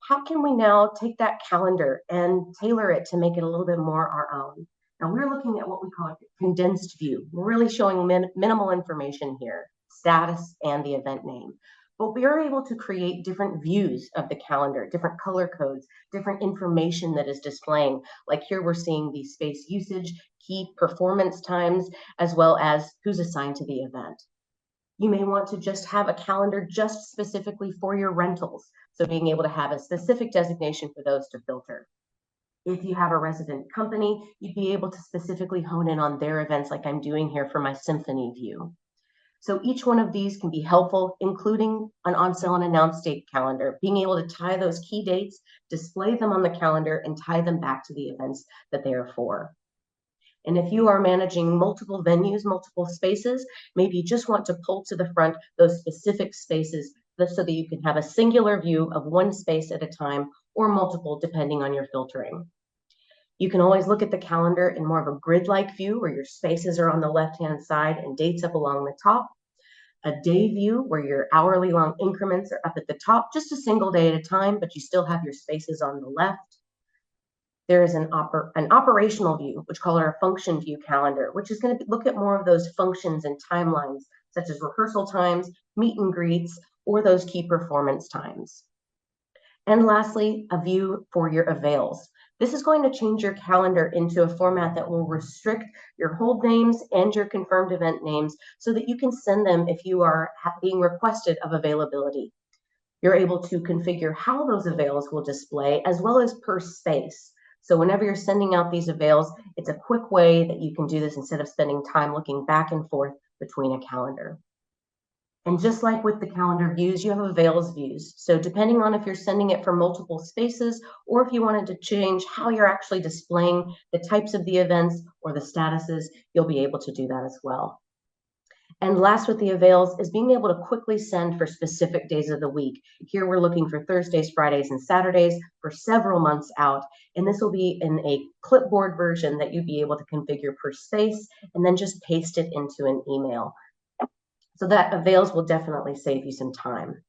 how can we now take that calendar and tailor it to make it a little bit more our own? Now we're looking at what we call a condensed view. We're really showing minimal information here, status and the event name. But we are able to create different views of the calendar, different color codes, different information that is displaying. Like here we're seeing the space usage, key performance times, as well as who's assigned to the event. You may want to just have a calendar just specifically for your rentals. So being able to have a specific designation for those to filter. If you have a resident company, you'd be able to specifically hone in on their events like I'm doing here for my symphony view. So each one of these can be helpful, including an on sale and announced date calendar, being able to tie those key dates, display them on the calendar, and tie them back to the events that they are for. And if you are managing multiple venues, multiple spaces, maybe you just want to pull to the front those specific spaces so that you can have a singular view of one space at a time or multiple, depending on your filtering. You can always look at the calendar in more of a grid-like view where your spaces are on the left-hand side and dates up along the top. A day view where your hourly long increments are up at the top, just a single day at a time, but you still have your spaces on the left. There is an operational view, which we call our function view calendar, which is going to look at more of those functions and timelines, such as rehearsal times, meet and greets, or those key performance times. And lastly, a view for your avails. This is going to change your calendar into a format that will restrict your hold names and your confirmed event names so that you can send them if you are being requested of availability. You're able to configure how those avails will display as well as per space. So whenever you're sending out these avails, it's a quick way that you can do this instead of spending time looking back and forth between a calendar. And just like with the calendar views, you have avails views. So depending on if you're sending it for multiple spaces or if you wanted to change how you're actually displaying the types of the events or the statuses, you'll be able to do that as well. And last with the avails is being able to quickly send for specific days of the week. Here we're looking for Thursdays, Fridays, and Saturdays for several months out. And this will be in a clipboard version that you'd be able to configure per space and then just paste it into an email. So that avails will definitely save you some time.